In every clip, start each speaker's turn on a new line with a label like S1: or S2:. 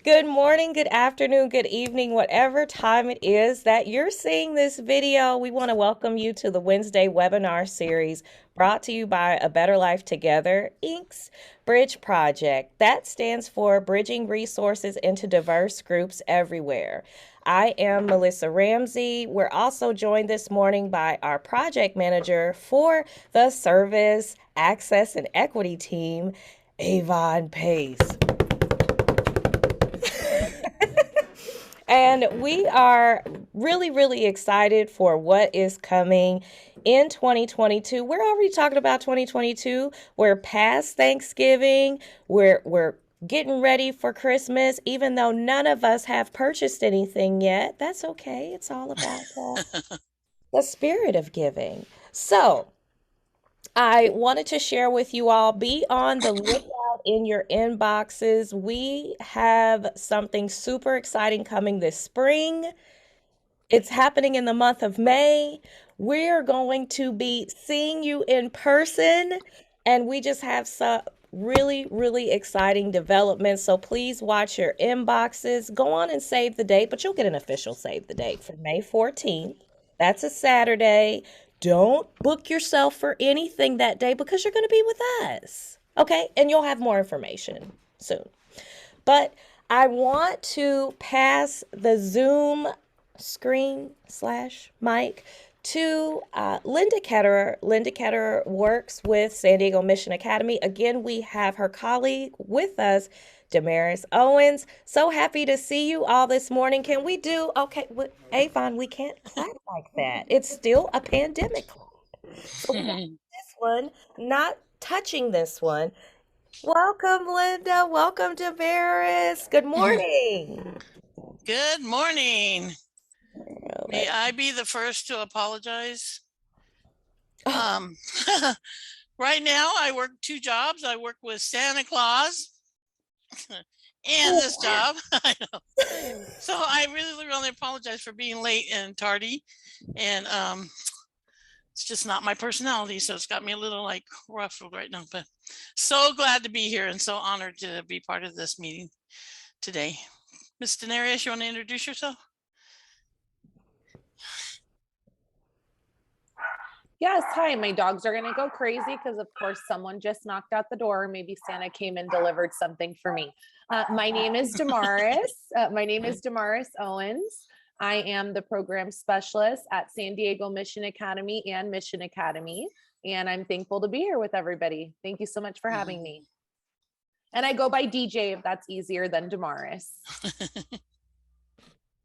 S1: Good morning, good afternoon, good evening, whatever time it is that you're seeing this video. We want to welcome you to the Wednesday webinar series brought to you by A Better Life Together, Inc.'s Bridge Project. That stands for Bridging Resources into Diverse Groups Everywhere. I am Melissa Ramsey. We're also joined this morning by our project manager for the Service, Access, and Equity team, Avon Pace. And we are really, really excited for what is coming in 2022. We're already talking about 2022. We're past Thanksgiving. We're getting ready for Christmas, even though none of us have purchased anything yet. That's okay. It's all about the spirit of giving. So, I wanted to share with you all, be on the lookout in your inboxes. We have something super exciting coming this spring. It's happening in the month of May. We're going to be seeing you in person, and we just have some really, really exciting developments. So please watch your inboxes. Go on and save the date, but you'll get an official save the date for May 14th. That's a Saturday. Don't book yourself for anything that day because you're going to be with us. Okay? And you'll have more information soon. But I want to pass the Zoom screen slash mic to Linda Ketterer. Linda Ketterer works with San Diego Mission Academy. Again, we have her colleague with us, Damaris Owens. So happy to see you all this morning. Can we do, okay, Avon, we can't clap like that. It's still a pandemic. So we got this one, not touching this one. Welcome, Linda. Welcome, Damaris. Good morning.
S2: Good morning.
S1: All
S2: May
S1: right.
S2: I be the first to apologize?
S1: Oh,
S2: Right now I work two jobs. I work with Santa Claus and
S1: oh,
S2: this
S1: wow.
S2: job. I know. So I really apologize for being late and tardy. And it's just not my personality. So it's got me a little like ruffled right now, but so glad to be here and so honored to be part of this meeting today. Ms. Denarius, you want to introduce yourself?
S3: Yes, hi. My dogs are going to go crazy because, of course, someone just knocked at the door. Maybe Santa came and delivered something for me. My name is Damaris. My name is Damaris Owens. I am the program specialist at San Diego Mission Academy and Mission Academy. And I'm thankful to be here with everybody. Thank you so much for having me. And I go by DJ if that's easier than Damaris.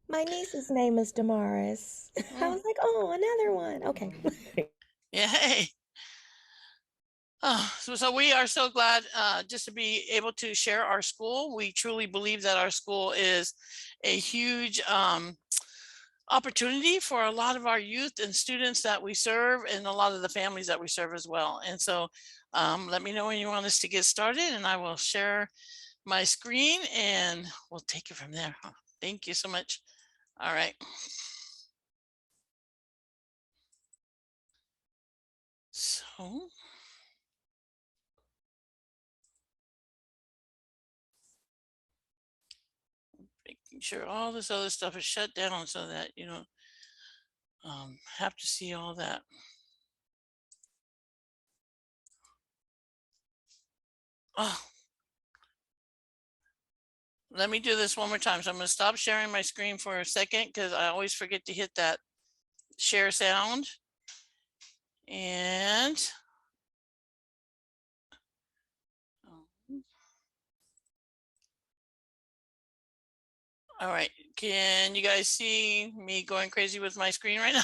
S1: My niece's name is Damaris. I was like, oh, another one. Okay.
S2: Yay. So we are so glad just to be able to share our school. We truly believe that our school is a huge opportunity for a lot of our youth and students that we serve and a lot of the families that we serve as well. And so let me know when you want us to get started and I will share my screen and we'll take it from there. Thank you so much. All right. So making sure all this other stuff is shut down so that you don't have to see all that. Oh, let me do this one more time. So I'm going to stop sharing my screen for a second because I always forget to hit that share sound. And all right, can you guys see me going crazy with my screen right now?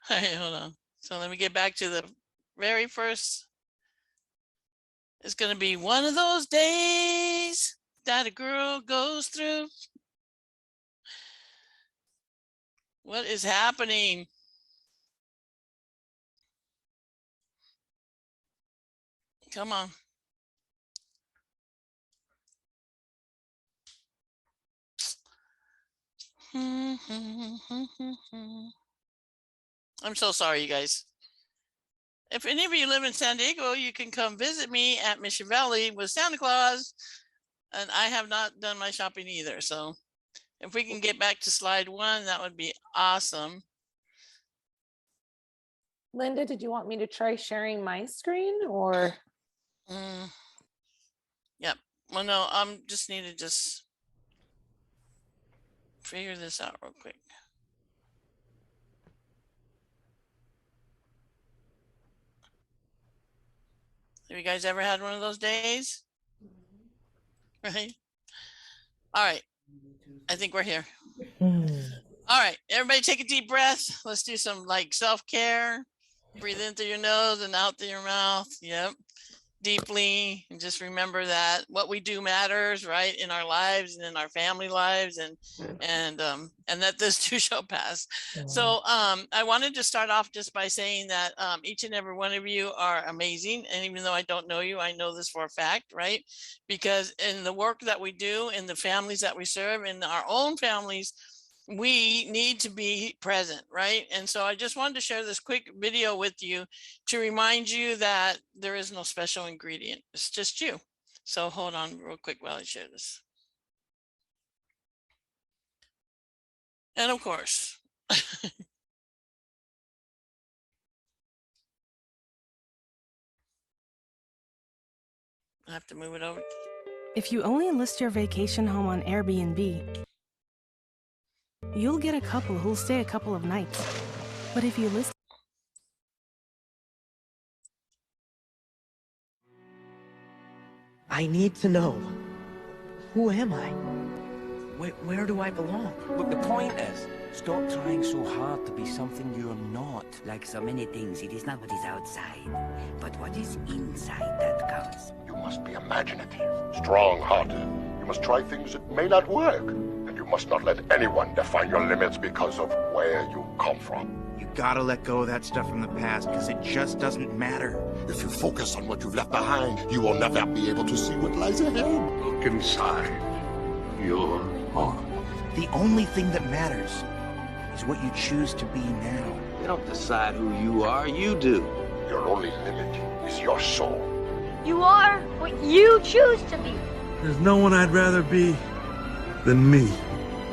S2: All right, hold on. So let me get back to the very first. It's going to be one of those days that a girl goes through. What is happening? Come on. I'm so sorry, you guys. If any of you live in San Diego, you can come visit me at Mission Valley with Santa Claus And I have not done my shopping either. So if we can get back to slide 1, that would be awesome.
S3: Linda, did you want me to try sharing my screen or?
S2: Yep. Well, no, I'm just need to just figure this out real quick. Have you guys ever had one of those days? Right. All right. I think we're here. All right. Everybody take a deep breath. Let's do some like self-care. Breathe in through your nose and out through your mouth. Yep. Deeply, and just remember that what we do matters, right, in our lives and in our family lives, and that this too shall pass. So I wanted to start off just by saying that each and every one of you are amazing, and even though I don't know you, I know this for a fact, right? Because in the work that we do, in the families that we serve, in our own families, we need to be present, right? And so I just wanted to share this quick video with you to remind you that there is no special ingredient. It's just you. So hold on real quick while I share this. And of course, I have to move it over.
S4: If you only list your vacation home on Airbnb, you'll get a couple who'll stay a couple of nights. But if you list...
S5: I need to know, who am I? Where do I belong?
S6: Look, the point is, stop trying so hard to be something you're not.
S7: Like so many things, it is not what is outside, but what is inside that counts.
S8: You must be imaginative, strong-hearted. You must try things that may not work. And you must not let anyone define your limits because of where you come from.
S9: You gotta let go of that stuff from the past, because it just doesn't matter.
S8: If you focus on what you've left behind, you will never be able to see what lies ahead. Look inside your heart.
S9: The only thing that matters is what you choose to be now.
S6: They don't decide who you are, you do.
S8: Your only limit is your soul.
S10: You are what you choose to be.
S11: There's no one I'd rather be than me.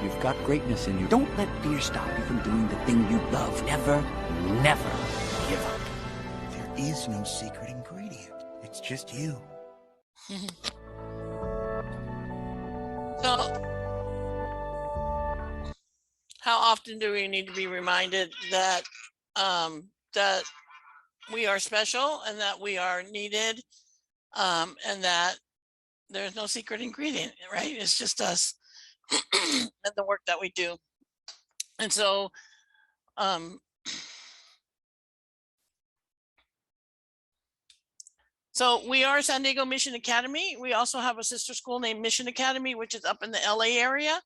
S6: You've got greatness in you. Don't let fear stop you from doing the thing you love. Never, never give up.
S9: There is no secret ingredient. It's just you.
S2: So, how often do we need to be reminded that that we are special and that we are needed, and that there's no secret ingredient, right? It's just us and the work that we do. And so so we are San Diego Mission Academy. We also have a sister school named Mission Academy, which is up in the LA area.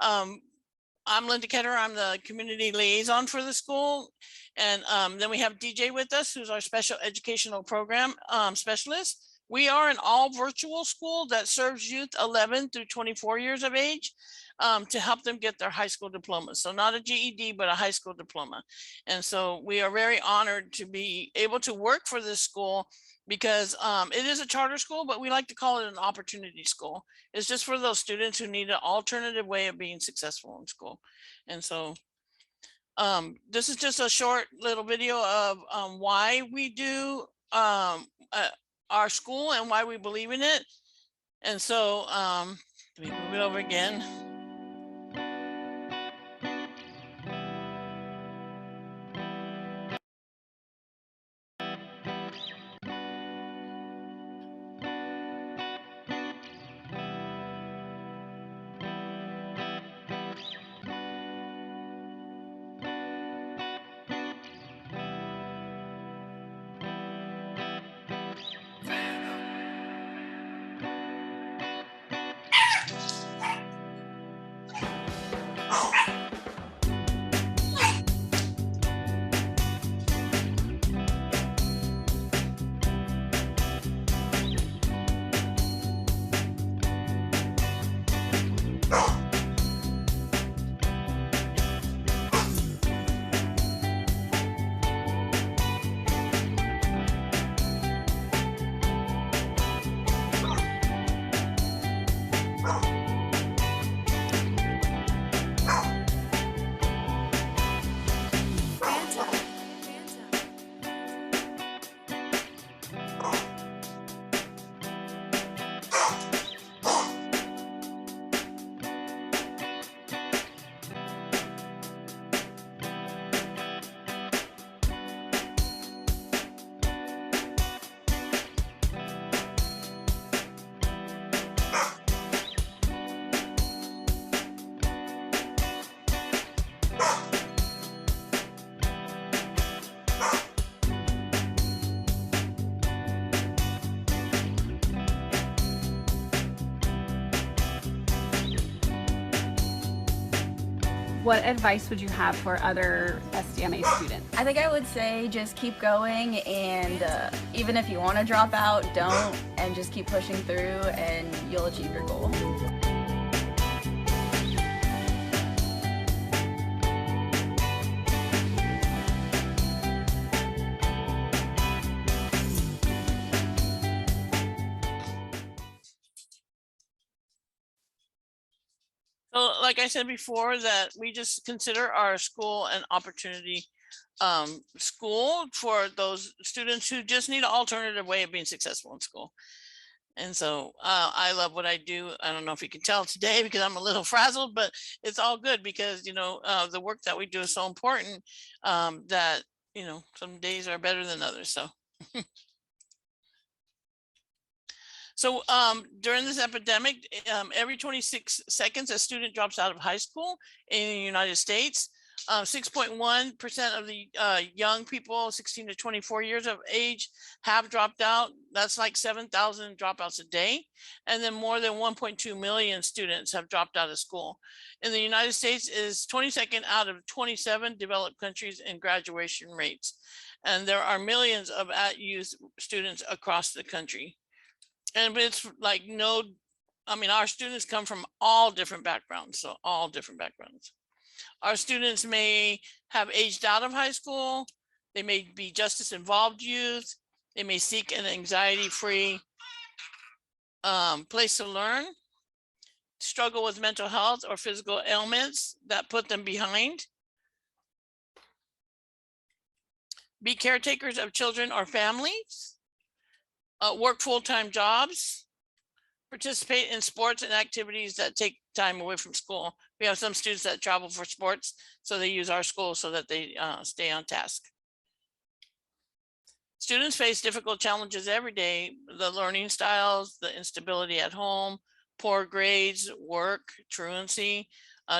S2: I'm Linda Ketter. I'm the community liaison for the school. And then we have DJ with us, who's our special educational program specialist. We are an all virtual school that serves youth 11 through 24 years of age to help them get their high school diploma. So not a GED, but a high school diploma. And so we are very honored to be able to work for this school, because it is a charter school, but we like to call it an opportunity school. It's just for those students who need an alternative way of being successful in school. And so this is just a short little video of why we do our school and why we believe in it. And so let me move it over again.
S12: What advice would you have for other SDMA students?
S13: I think I would say just keep going, and even if you want to drop out, don't, and just keep pushing through and you'll achieve your goal.
S2: So like I said before, that we just consider our school an opportunity school for those students who just need an alternative way of being successful in school. And so I love what I do. I don't know if you can tell today because I'm a little frazzled, but it's all good because, you know, the work that we do is so important that, you know, some days are better than others. So. So during this epidemic, every 26 seconds, a student drops out of high school in the United States. 6.1% of the young people 16 to 24 years of age have dropped out. That's like 7,000 dropouts a day. And then more than 1.2 million students have dropped out of school. In the United States is 22nd out of 27 developed countries in graduation rates. And there are millions of at-youth students across the country. And it's like I mean, our students come from all different backgrounds, so all different backgrounds. Our students may have aged out of high school. They may be justice involved youth. They may seek an anxiety-free place to learn, struggle with mental health or physical ailments that put them behind, be caretakers of children or families, work full-time jobs, participate in sports and activities that take time away from school. We have some students that travel for sports, so they use our school so that they stay on task. Students face difficult challenges every day: the learning styles, the instability at home, poor grades, work, truancy,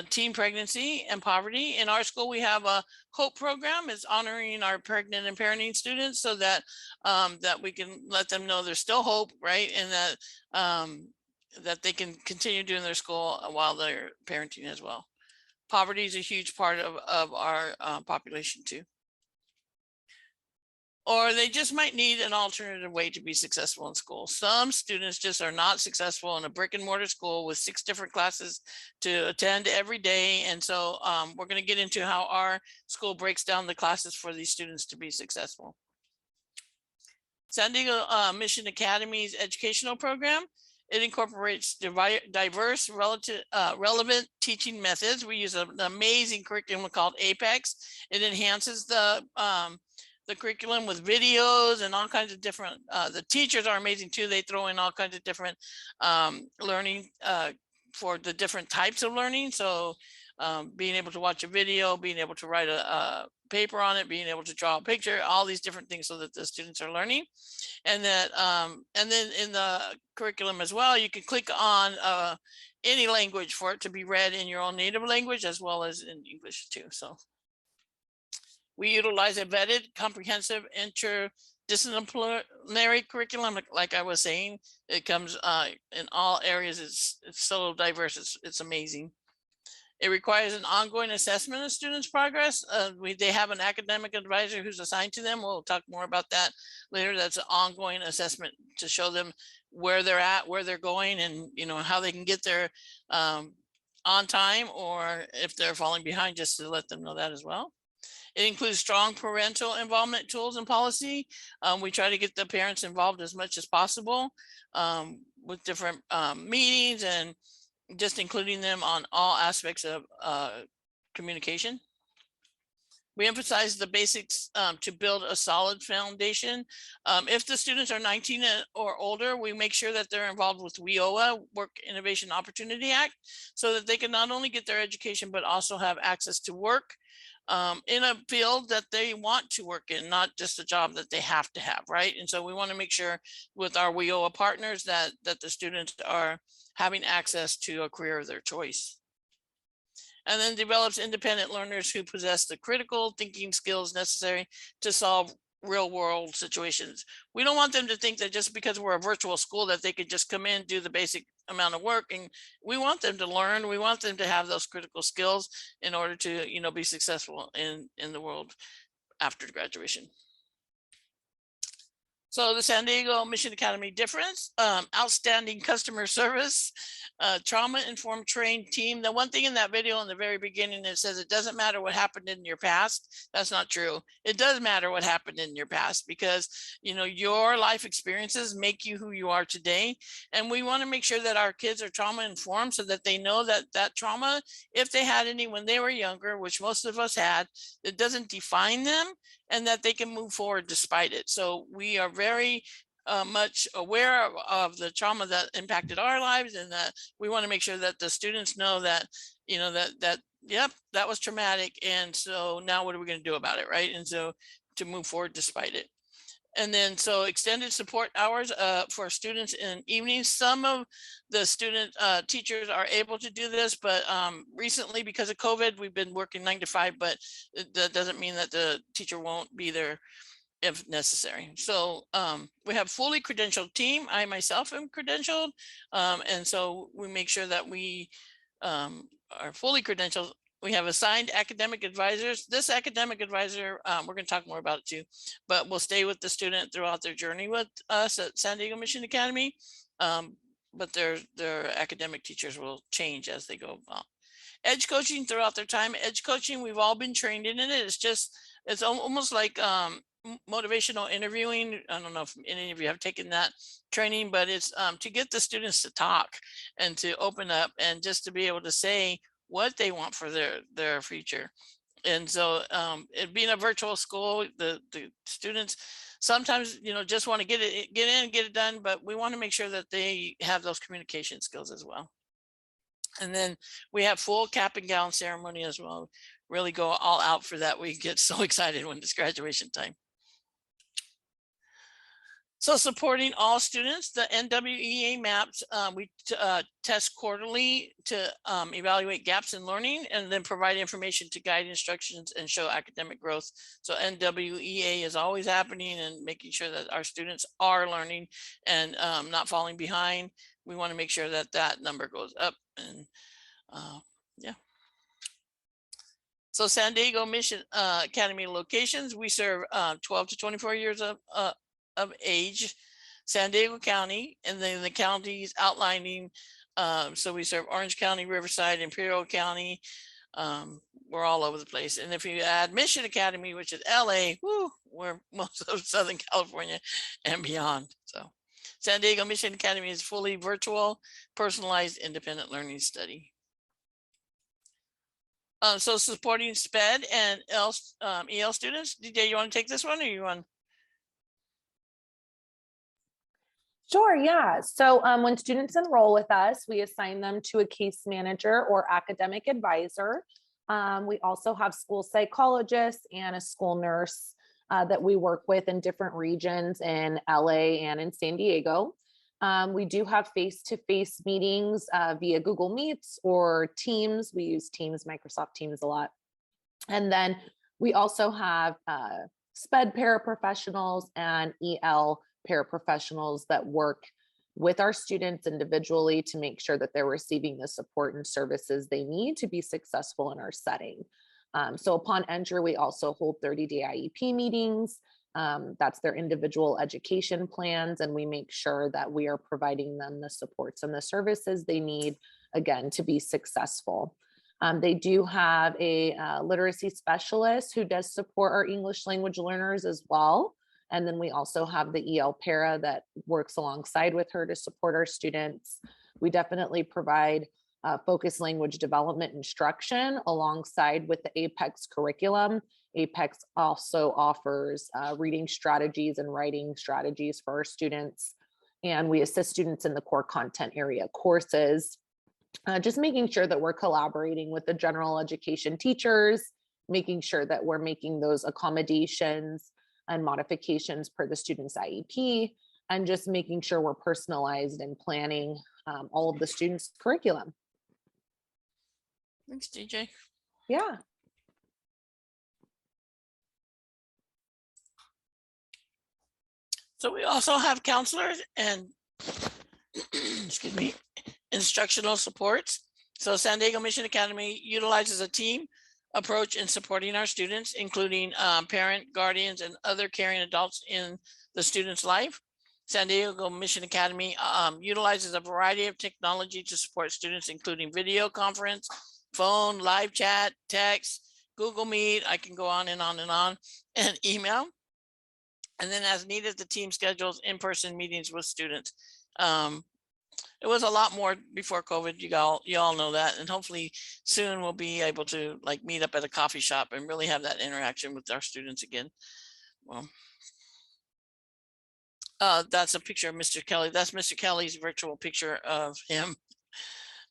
S2: teen pregnancy, and poverty. In our school, we have a HOPE program. It's honoring our pregnant and parenting students so that that we can let them know there's still hope, right? And that that they can continue doing their school while they're parenting as well. Poverty is a huge part of our population too. Or they just might need an alternative way to be successful in school. Some students just are not successful in a brick and mortar school with 6 different classes to attend every day. And so we're going to get into how our school breaks down the classes for these students to be successful. San Diego Mission Academy's educational program, it incorporates diverse, relevant teaching methods. We use an amazing curriculum called APEX. It enhances the curriculum with videos and all kinds of different, the teachers are amazing too. They throw in all kinds of different learning for the different types of learning. So being able to watch a video, being able to write a paper on it, being able to draw a picture, all these different things so that the students are learning. And that, and then in the curriculum as well, you can click on any language for it to be read in your own native language as well as in English too. So we utilize a vetted, comprehensive, interdisciplinary curriculum. Like I was saying, it comes in all areas. It's so diverse. It's amazing. It requires an ongoing assessment of students' progress. They have an academic advisor who's assigned to them. We'll talk more about that later. That's an ongoing assessment to show them where they're at, where they're going, and how they can get there on time, or if they're falling behind, just to let them know that as well. It includes strong parental involvement tools and policy. We try to get the parents involved as much as possible with different meetings and just including them on all aspects of communication. We emphasize the basics to build a solid foundation. If the students are 19 or older, we make sure that they're involved with WIOA, Work Innovation Opportunity Act, so that they can not only get their education, but also have access to work in a field that they want to work in, not just a job that they have to have, right? And so we want to make sure with our WIOA partners that the students are having access to a career of their choice. And then develops independent learners who possess the critical thinking skills necessary to solve real world situations. We don't want them to think that just because we're a virtual school that they could just come in, do the basic amount of work. And we want them to learn. We want them to have those critical skills in order to, you know, be successful in the world after graduation. So the San Diego Mission Academy difference, outstanding customer service, trauma-informed trained team. The one thing in that video in the very beginning, it says it doesn't matter what happened in your past. That's not true. It does matter what happened in your past because, you know, your life experiences make you who you are today. And we want to make sure that our kids are trauma-informed so that they know that that trauma, if they had any when they were younger, which most of us had, it doesn't define them, and that they can move forward despite it. So we are very much aware of the trauma that impacted our lives, and that we want to make sure that the students know that, you know, yep, that was traumatic. And so now what are we going to do about it, right? And so to move forward despite it. And then so extended support hours for students in evenings. Some of the student teachers are able to do this, but recently because of COVID, we've been working 9 to 5, but that doesn't mean that the teacher won't be there if necessary. So we have fully credentialed team. I myself am credentialed. And so we make sure that we are fully credentialed. We have assigned academic advisors. This academic advisor, we're going to talk more about it too, but will stay with the student throughout their journey with us at San Diego Mission Academy. But their academic teachers will change as they go along. Edge coaching throughout their time. Edge coaching, we've all been trained in it. It's almost like motivational interviewing. I don't know if any of you have taken that training, but it's to get the students to talk and to open up and just to be able to say what they want for their future. And so it being a virtual school, the students sometimes, you know, just want to get in, get it done, but we want to make sure that they have those communication skills as well. And then we have full cap and gown ceremony as well. Really go all out for that. We get so excited when it's graduation time. So supporting all students, the NWEA maps, we test quarterly to evaluate gaps in learning and then provide information to guide instructions and show academic growth. So NWEA is always happening and making sure that our students are learning and not falling behind. We want to make sure that that number goes up. And yeah. So San Diego Mission Academy locations, we serve 12 to 24 years of age, San Diego County, and then the counties outlining. So we serve Orange County, Riverside, Imperial County. We're all over the place. And if you add Mission Academy, which is LA, we're most of Southern California and beyond. So San Diego Mission Academy is fully virtual, personalized, independent learning study. So supporting SPED and EL students. DJ, you want to take this one or you want?
S3: Sure, yeah. So when students enroll with us, we assign them to a case manager or academic advisor. We also have school psychologists and a school nurse that we work with in different regions in LA and in San Diego. We do have face-to-face meetings via Google Meets or Teams. We use Teams, Microsoft Teams a lot. And then we also have SPED paraprofessionals and EL paraprofessionals that work with our students individually to make sure that they're receiving the support and services they need to be successful in our setting. So upon entry, we also hold 30-day IEP meetings. That's their individual education plans, and we make sure that we are providing them the supports and the services they need, again, to be successful. They do have a literacy specialist who does support our English language learners as well. And then we also have the EL para that works alongside with her to support our students. We definitely provide focused language development instruction alongside with the APEX curriculum. APEX also offers reading strategies and writing strategies for our students. And we assist students in the core content area courses, just making sure that we're collaborating with the general education teachers, making sure that we're making those accommodations and modifications per the student's IEP, and just making sure we're personalized and planning all of the students' curriculum.
S2: Thanks, DJ.
S3: Yeah.
S2: So we also have counselors and excuse me, instructional supports. So San Diego Mission Academy utilizes a team approach in supporting our students, including parent, guardians, and other caring adults in the student's life. San Diego Mission Academy utilizes a variety of technology to support students, including video conference, phone, live chat, text, Google Meet, I can go on and on and on, and email. And then as needed, the team schedules in-person meetings with students. It was a lot more before COVID, you all know that, and hopefully soon we'll be able to like meet up at a coffee shop and really have that interaction with our students again. Well, that's a picture of Mr. Kelly. That's Mr. Kelly's virtual picture of him,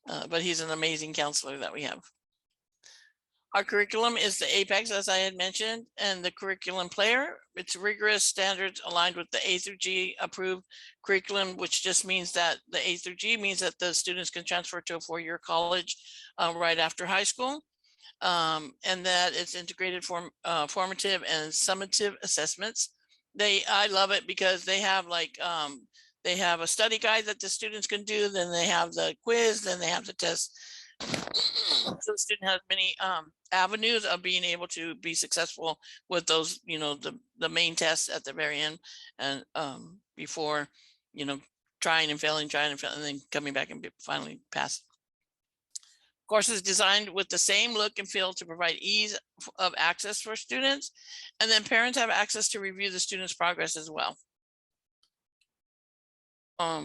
S2: but he's an amazing counselor that we have. Our curriculum is the APEX, as I had mentioned, and the curriculum player. It's rigorous standards aligned with the A through G approved curriculum, which just means that the A through G means that the students can transfer to a 4-year college right after high school, and that it's integrated formative and summative assessments. I love it because they have like, they have a study guide that the students can do, then they have the quiz, then they have the test. So the student has many avenues of being able to be successful with those, you know, the main tests at the very end, and before, you know, trying and failing, and then coming back and finally pass. Course is designed with the same look and feel to provide ease of access for students, and then parents have access to review the students' progress as well.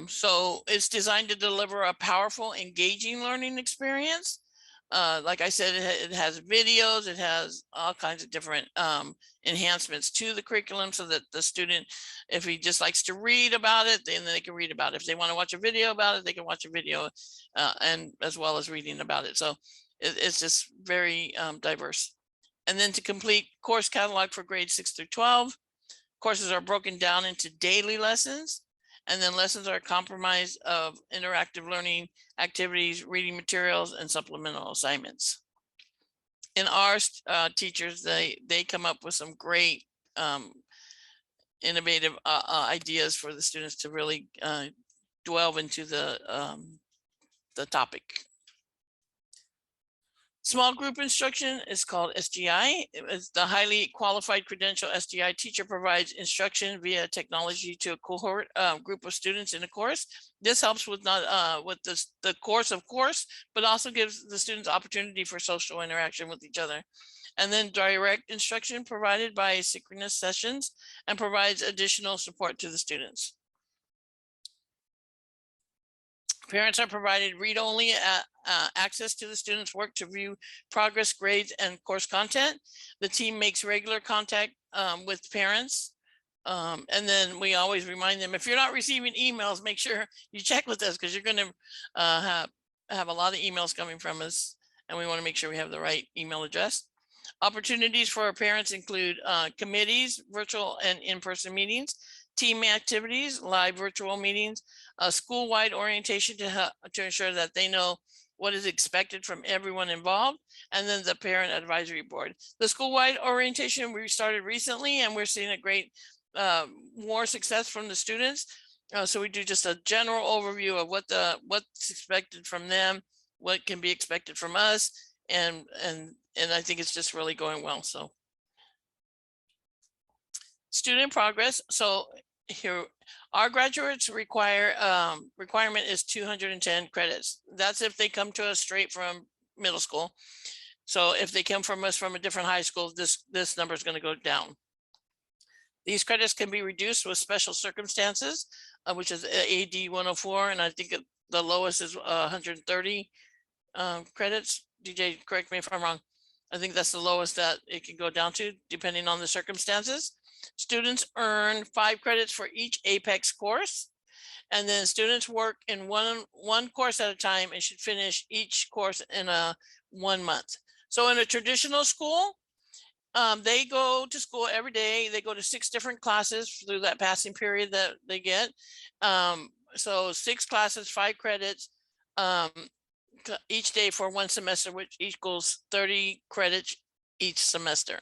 S2: So it's designed to deliver a powerful, engaging learning experience. Like I said, it has videos, it has all kinds of different enhancements to the curriculum so that the student, if he just likes to read about it, then they can read about it. If they want to watch a video about it, they can watch a video and as well as reading about it. So it's just very diverse. And then to complete course catalog for grades 6 through 12, courses are broken down into daily lessons. And then lessons are comprised of interactive learning activities, reading materials, and supplemental assignments. In our teachers, they come up with some great innovative ideas for the students to really delve into the topic. Small group instruction is called SGI. It's the highly qualified credential SGI teacher provides instruction via technology to a cohort group of students in a course. This helps with the course, of course, but also gives the students opportunity for social interaction with each other. And then direct instruction provided by synchronous sessions and provides additional support to the students. Parents are provided read-only access to the students' work to view progress, grades, and course content. The team makes regular contact with parents. And then we always remind them, if you're not receiving emails, make sure you check with us because you're going to have a lot of emails coming from us. And we want to make sure we have the right email address. Opportunities for our parents include committees, virtual and in-person meetings, team activities, live virtual meetings, a school-wide orientation to ensure that they know what is expected from everyone involved, and then the parent advisory board. The school-wide orientation we started recently, and we're seeing a great more success from the students. So we do just a general overview of what's expected from them, what can be expected from us, and I think it's just really going well. So student progress. So here, our graduates requirement is 210 credits. That's if they come to us straight from middle school. So if they come from us from a different high school, this number is going to go down. These credits can be reduced with special circumstances, which is AD 104, and I think the lowest is 130 credits. DJ, correct me if I'm wrong. I think that's the lowest that it can go down to, depending on the circumstances. Students earn 5 credits for each APEX course, and then students work in one course at a time and should finish each course in 1 month. So in a traditional school, they go to school every day. They go to 6 different classes through that passing period that they get. So 6 classes, 5 credits each day for 1 semester, which equals 30 credits each semester.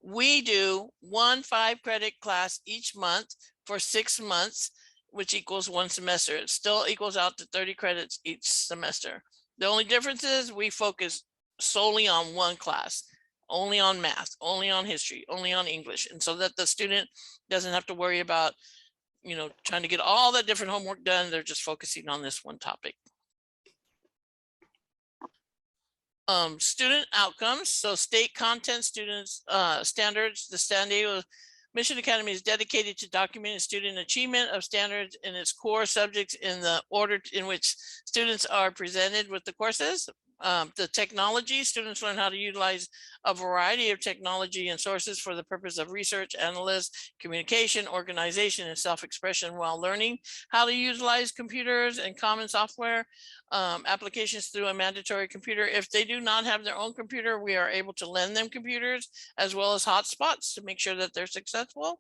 S2: We do 1 5-credit class each month for 6 months, which equals 1 semester. It still equals out to 30 credits each semester. The only difference is we focus solely on one class, only on math, only on history, only on English. And so that the student doesn't have to worry about, you know, trying to get all that different homework done. They're just focusing on this one topic. Student outcomes. So state content students standards. The San Diego Mission Academy is dedicated to documenting student achievement of standards in its core subjects in the order in which students are presented with the courses. The technology, students learn how to utilize a variety of technology and sources for the purpose of research, analysis, communication, organization, and self-expression while learning how to utilize computers and common software applications through a mandatory computer. If they do not have their own computer, we are able to lend them computers as well as hotspots to make sure that they're successful.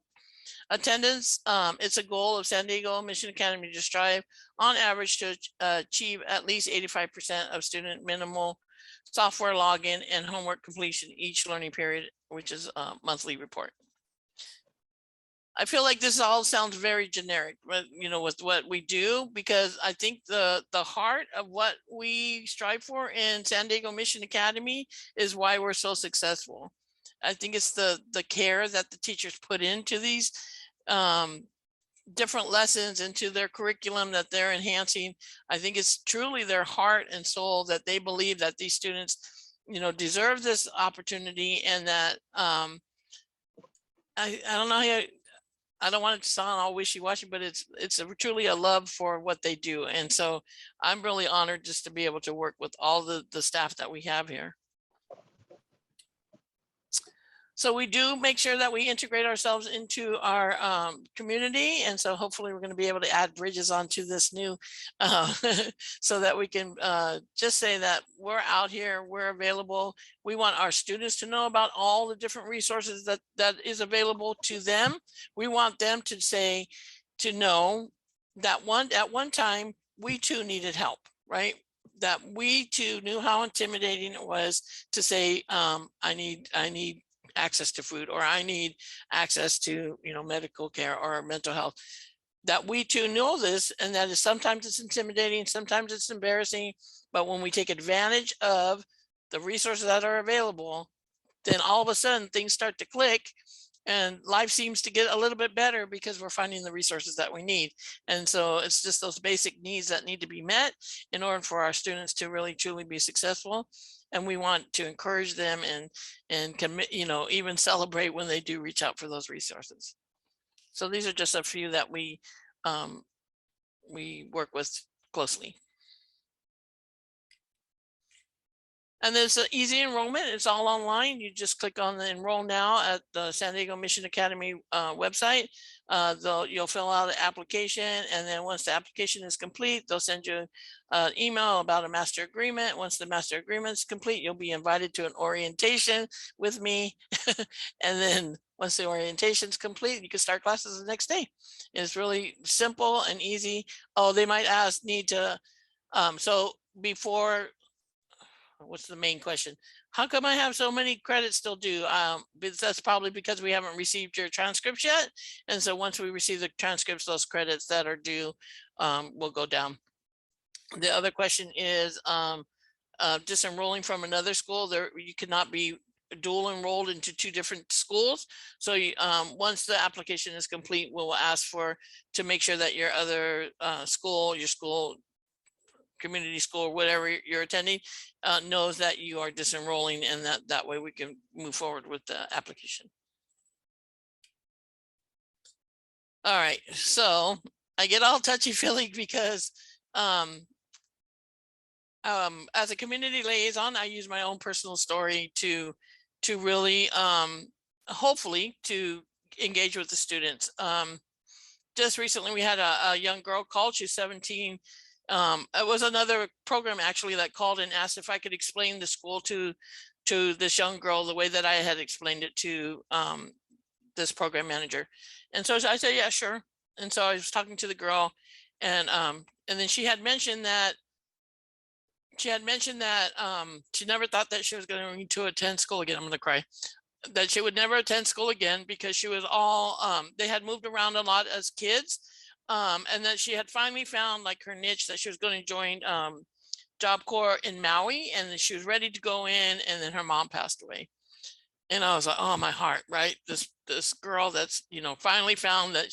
S2: Attendance, it's a goal of San Diego Mission Academy to strive on average to achieve at least 85% of student minimal software login and homework completion each learning period, which is a monthly report. I feel like this all sounds very generic, but you know, with what we do, because I think the heart of what we strive for in San Diego Mission Academy is why we're so successful. I think it's the care that the teachers put into these different lessons, into their curriculum that they're enhancing. I think it's truly their heart and soul that they believe that these students, you know, deserve this opportunity, and that I don't know how, I don't want it to sound all wishy-washy, but it's truly a love for what they do. And so I'm really honored just to be able to work with all the staff that we have here. So we do make sure that we integrate ourselves into our community. And so hopefully we're going to be able to add bridges onto this new, so that we can just say that we're out here, we're available. We want our students to know about all the different resources that is available to them. We want them to say, to know that at one time, we too needed help, right? That we too knew how intimidating it was to say, I need access to food, or I need access to, you know, medical care or mental health. That we too know this, and that is sometimes it's intimidating, sometimes it's embarrassing, but when we take advantage of the resources that are available, then all of a sudden things start to click and life seems to get a little bit better because we're finding the resources that we need. And so it's just those basic needs that need to be met in order for our students to really truly be successful. And we want to encourage them and commit, you know, even celebrate when they do reach out for those resources. So these are just a few that we work with closely. And there's an easy enrollment. It's all online. You just click on the enroll now at the San Diego Mission Academy website. You'll fill out an application, and then once the application is complete, they'll send you an email about a master agreement. Once the master agreement is complete, you'll be invited to an orientation with me. And then once the orientation is complete, you can start classes the next day. It's really simple and easy. Oh, they might ask, need to, so before, what's the main question? How come I have so many credits still due? That's probably because we haven't received your transcripts yet. And so once we receive the transcripts, those credits that are due will go down. The other question is disenrolling from another school. You cannot be dual enrolled into 2 different schools. So once the application is complete, we'll ask to make sure that your other school, community school, whatever you're attending, knows that you are disenrolling, and that way we can move forward with the application. All right, so I get all touchy-feely because as a community liaison, I use my own personal story to really hopefully to engage with the students. Just recently we had a young girl called. She's 17. It was another program actually that called and asked if I could explain the school to this young girl the way that I had explained it to this program manager. And so I said, yeah, sure. And so I was talking to the girl, and then she had mentioned that she never thought that she was going to attend school again. I'm going to cry. that she would never attend school again because she was all, they had moved around a lot as kids. And that she had finally found like her niche, that she was going to join Job Corps in Maui, and then she was ready to go in, and then her mom passed away. And I was like, oh, my heart, right? This girl that's, you know, finally found that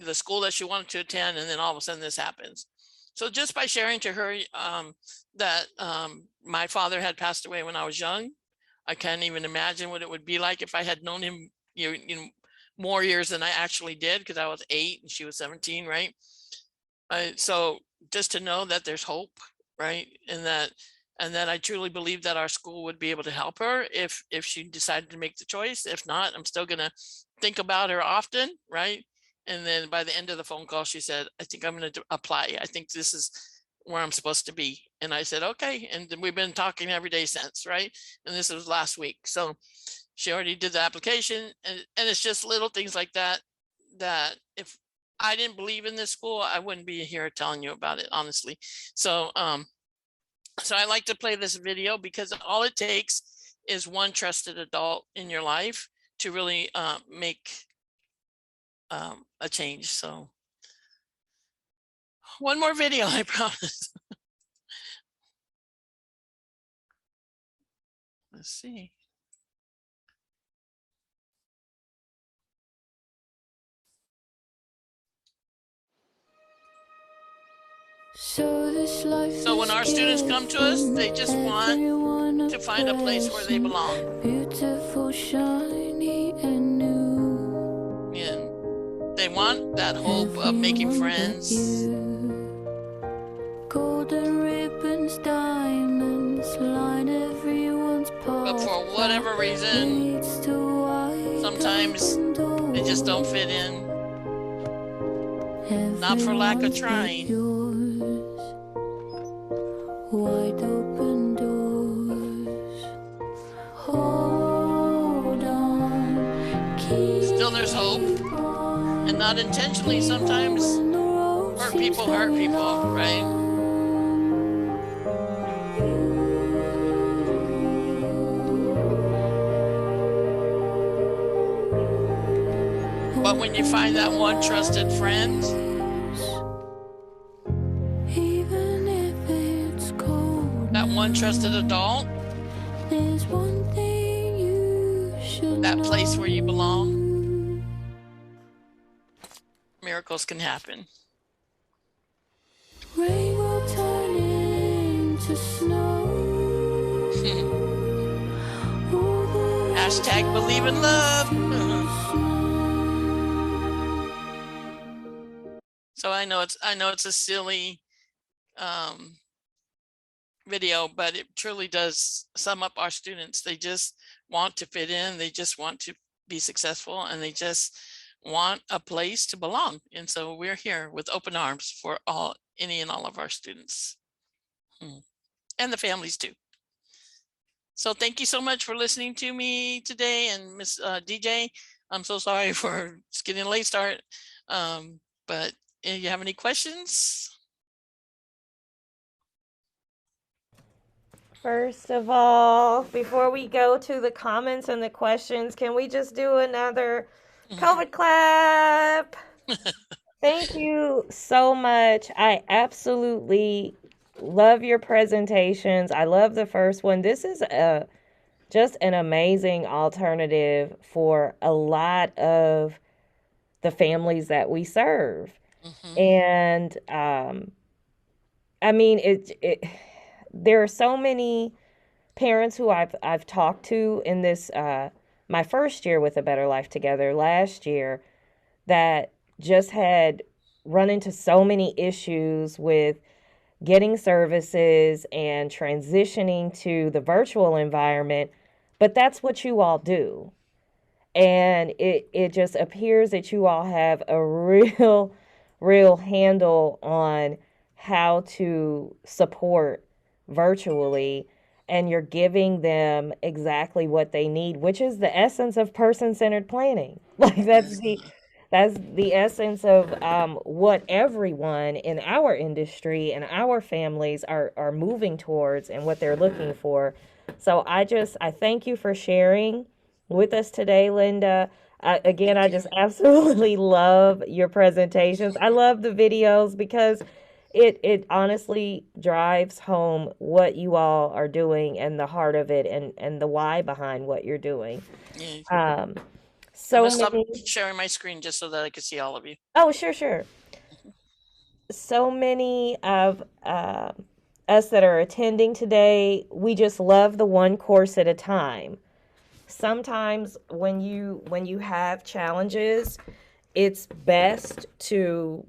S2: the school that she wanted to attend, and then all of a sudden this happens. So just by sharing to her that my father had passed away when I was young, I can't even imagine what it would be like if I had known him, you know, more years than I actually did, because I was 8 and she was 17, right? So just to know that there's hope, right? And that I truly believe that our school would be able to help her if she decided to make the choice. If not, I'm still gonna think about her often, right? And then by the end of the phone call, she said, I think I'm gonna apply. I think this is where I'm supposed to be. And I said, okay. And then we've been talking every day since, right? And this was last week. So she already did the application, and it's just little things like that, that if I didn't believe in this school, I wouldn't be here telling you about it, honestly. So, so I like to play this video because all it takes is one trusted adult in your life to really make a change. So one more video, I promise. Let's see. So when our students come to us, they just want to find a place where they belong. Beautiful, shiny, and new. And they want that hope of making friends. Golden ribbons, diamonds, line everyone's path. But for whatever reason, sometimes they just don't fit in. Not for lack of trying. Wide open doors. Hold on. Still there's hope. And not intentionally, sometimes hurt people, right? But when you find that one trusted friend, that one trusted adult, that place where you belong, miracles can happen. Rain will turn into snow. Hashtag believe in love. So I know it's a silly video, but it truly does sum up our students. They just want to fit in, they just want to be successful, and they just want a place to belong. And so we're here with open arms for any and all of our students, and the families too. So thank you so much for listening to me today. And Miss DJ, I'm so sorry for just getting a late start, but if you have any questions?
S1: First of all, before we go to the comments and the questions, can we just do another COVID clap? Thank you so much. I absolutely love your presentations. I love the first one. This is just an amazing alternative for a lot of the families that we serve. And I mean, there are so many parents who I've talked to in this my first year with A Better Life Together last year that just had run into so many issues with getting services and transitioning to the virtual environment, but that's what you all do. And it just appears that you all have a real handle on how to support virtually, and you're giving them exactly what they need, which is the essence of person-centered planning. Like that's the essence of what everyone in our industry and our families are moving towards and what they're looking for. So I thank you for sharing. with us today, Linda. Again,
S2: Thank
S1: I
S2: you.
S1: just absolutely love your presentations. I love the videos because it honestly drives home what you all are doing and the heart of it and the why behind what you're doing.
S2: Yeah.
S1: Um,
S2: I'm
S1: so
S2: gonna stop
S1: many.
S2: sharing my screen just so that I can see all of you.
S1: Oh, sure, sure. So many of us that are attending today, we just love the one course at a time. Sometimes when you have challenges, it's best to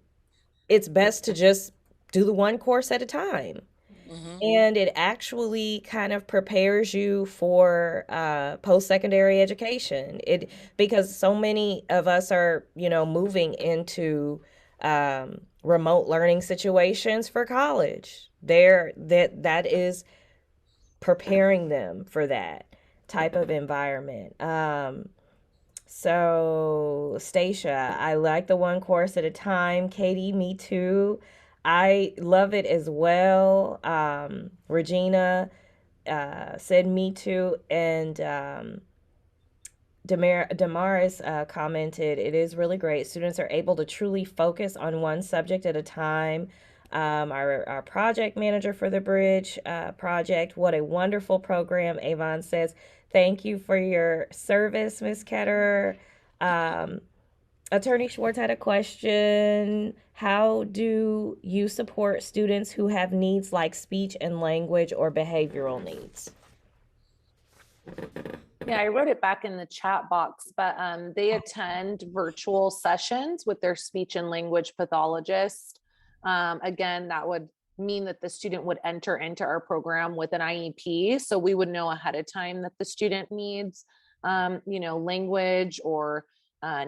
S1: just do the one course at a time. And it actually kind of prepares you for post-secondary education. Because so many of us are, moving into remote learning situations for college. That is preparing them for that type of environment. So, Stacia, I like the one course at a time. Katie, me too. I love it as well. Regina said me too. And Damaris commented, it is really great. Students are able to truly focus on one subject at a time. Our project manager for the Bridge project, what a wonderful program. Avon says, thank you for your service, Ms. Ketterer. Attorney Schwartz had a question. How do you support students who have needs like speech and language or behavioral needs?
S3: Yeah, I wrote it back in the chat box, but they attend virtual sessions with their speech and language pathologist. Again, that would mean that the student would enter into our program with an IEP. So we would know ahead of time that the student needs, language or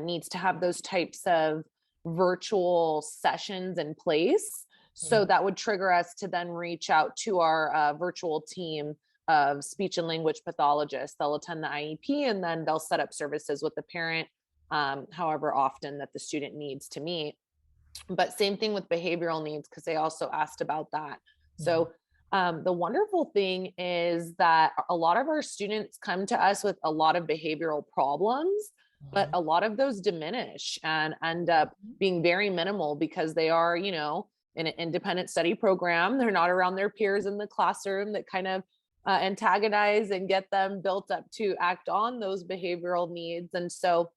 S3: needs to have those types of virtual sessions in place. So that would trigger us to then reach out to our virtual team of speech and language pathologists. They'll attend the IEP and then they'll set up services with the parent, however often that the student needs to meet. But same thing with behavioral needs, because they also asked about that. So the wonderful thing is that a lot of our students come to us with a lot of behavioral problems, but a lot of those diminish and end up being very minimal because they are, in an independent study program. They're not around their peers in the classroom that kind of antagonize and get them built up to act on those behavioral needs. And so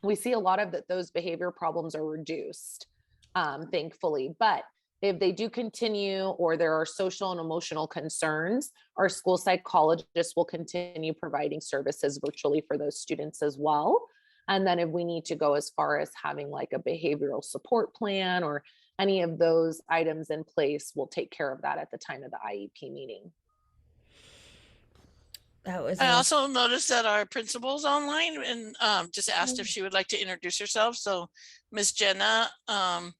S3: we see a lot of that those behavior problems are reduced, thankfully. But if they do continue or there are social and emotional concerns, our school psychologists will continue providing services virtually for those students as well. And then if we need to go as far as having like a behavioral support plan or any of those items in place, we'll take care of that at the time of the IEP meeting.
S2: I also noticed that our principal's online and just asked if she would like to introduce herself. So Miss Jenna, you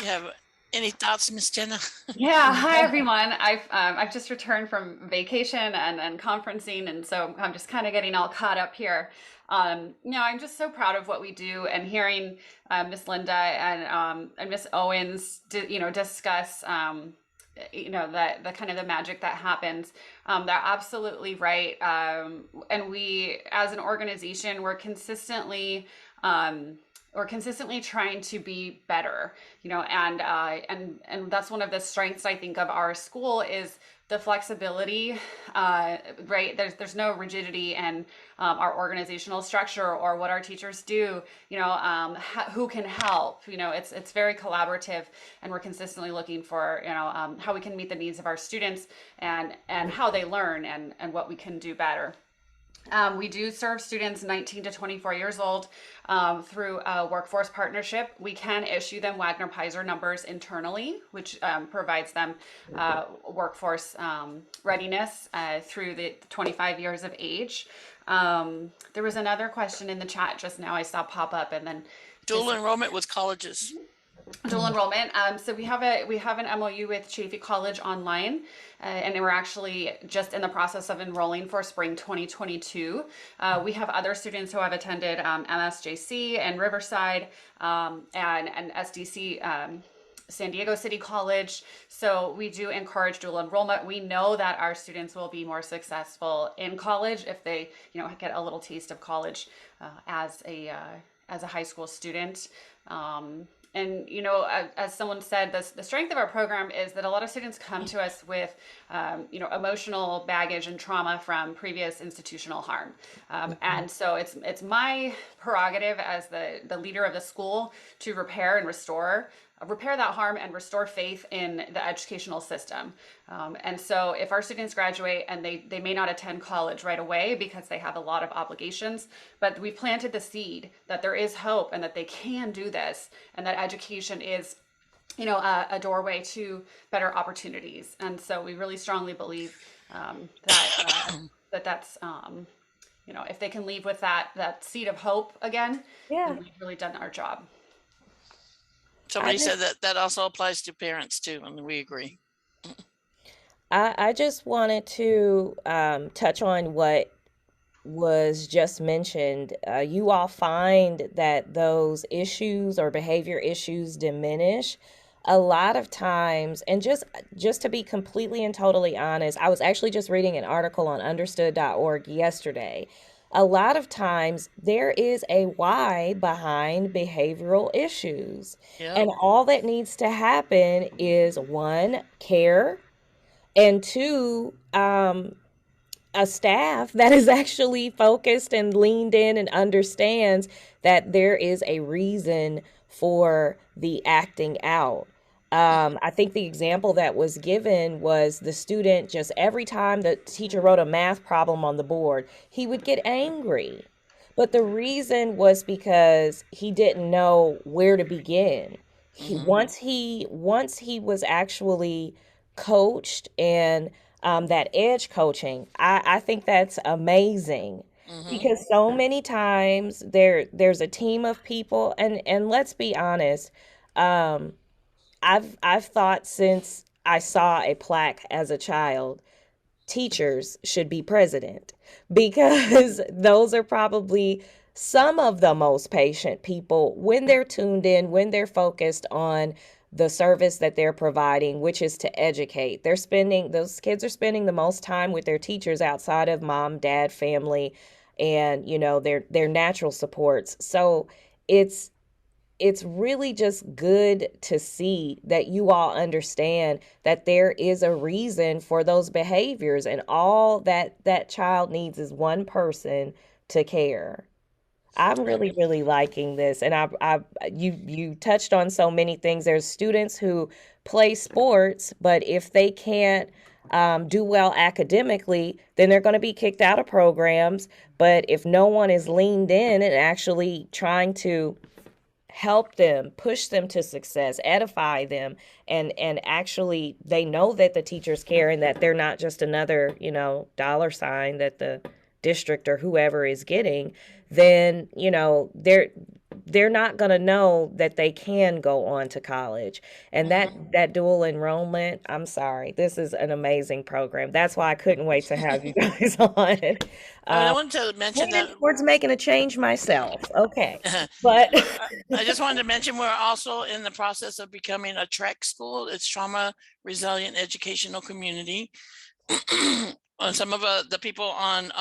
S2: have any thoughts, Miss Jenna?
S12: Yeah, hi everyone. I've just returned from vacation and conferencing, and so I'm just kind of getting all caught up here. I'm just so proud of what we do, and hearing Miss Linda and Miss Owens, discuss the kind of the magic that happens. They're absolutely right. And we, as an organization, we're consistently trying to be better, and that's one of the strengths I think of our school is the flexibility, right? There's no rigidity in our organizational structure or what our teachers do, who can help, it's very collaborative, and we're consistently looking for, how we can meet the needs of our students and how they learn and what we can do better. We do serve students 19 to 24 years old through a workforce partnership. We can issue them Wagner-Peiser numbers internally, which provides them workforce readiness through the 25 years of age. There was another question in the chat just now I saw pop up, and then
S2: dual enrollment with colleges.
S12: Dual enrollment. So we have an MOU with Chaffey College online, and we're actually just in the process of enrolling for spring 2022. We have other students who have attended MSJC and Riverside and SDC San Diego City College. So we do encourage dual enrollment. We know that our students will be more successful in college if they, get a little taste of college as a high school student. And as someone said, the strength of our program is that a lot of students come to us with emotional baggage and trauma from previous institutional harm. And so it's my prerogative as the leader of the school to repair that harm and restore faith in the educational system. And so if our students graduate and they may not attend college right away because they have a lot of obligations, but we planted the seed that there is hope and that they can do this, and that education is a doorway to better opportunities. And so we really strongly believe that's if they can leave with that seed of hope again, then we've really done our job.
S2: Somebody said that also applies to parents too, and we agree.
S1: I just wanted to touch on what was just mentioned. You all find that those issues or behavior issues diminish a lot of times. And just to be completely and totally honest, I was actually just reading an article on understood.org yesterday. A lot of times there is a why behind behavioral issues.
S2: Yep.
S1: And all that needs to happen is, one, care, and two, a staff that is actually focused and leaned in and understands that there is a reason for the acting out. I think the example that was given was the student, just every time the teacher wrote a math problem on the board, he would get angry. But the reason was because he didn't know where to begin. Once he was actually coached and that edge coaching, I think that's amazing. Because so many times there's a team of people, and let's be honest, I've thought since I saw a plaque as a child, teachers should be president, because those are probably some of the most patient people when they're tuned in, when they're focused on the service that they're providing, which is to educate. Those kids are spending the most time with their teachers outside of mom, dad, family, and their natural supports. So it's really just good to see that you all understand that there is a reason for those behaviors, and all that child needs is one person to care. I'm really, really liking this. And you touched on so many things. There's students who play sports, but if they can't do well academically, then they're going to be kicked out of programs. But if no one is leaned in and actually trying to help them, push them to success, edify them, and actually they know that the teachers care and that they're not just another, dollar sign that the district or whoever is getting, then, they're not going to know that they can go on to college. And that dual enrollment, I'm sorry, this is an amazing program. That's why I couldn't wait to have you guys on.
S2: I wanted to mention that
S1: towards making a change myself. Okay. But
S2: I just wanted to mention we're also in the process of becoming a TREC school. It's Trauma Resilient Educational Community. Some of the people on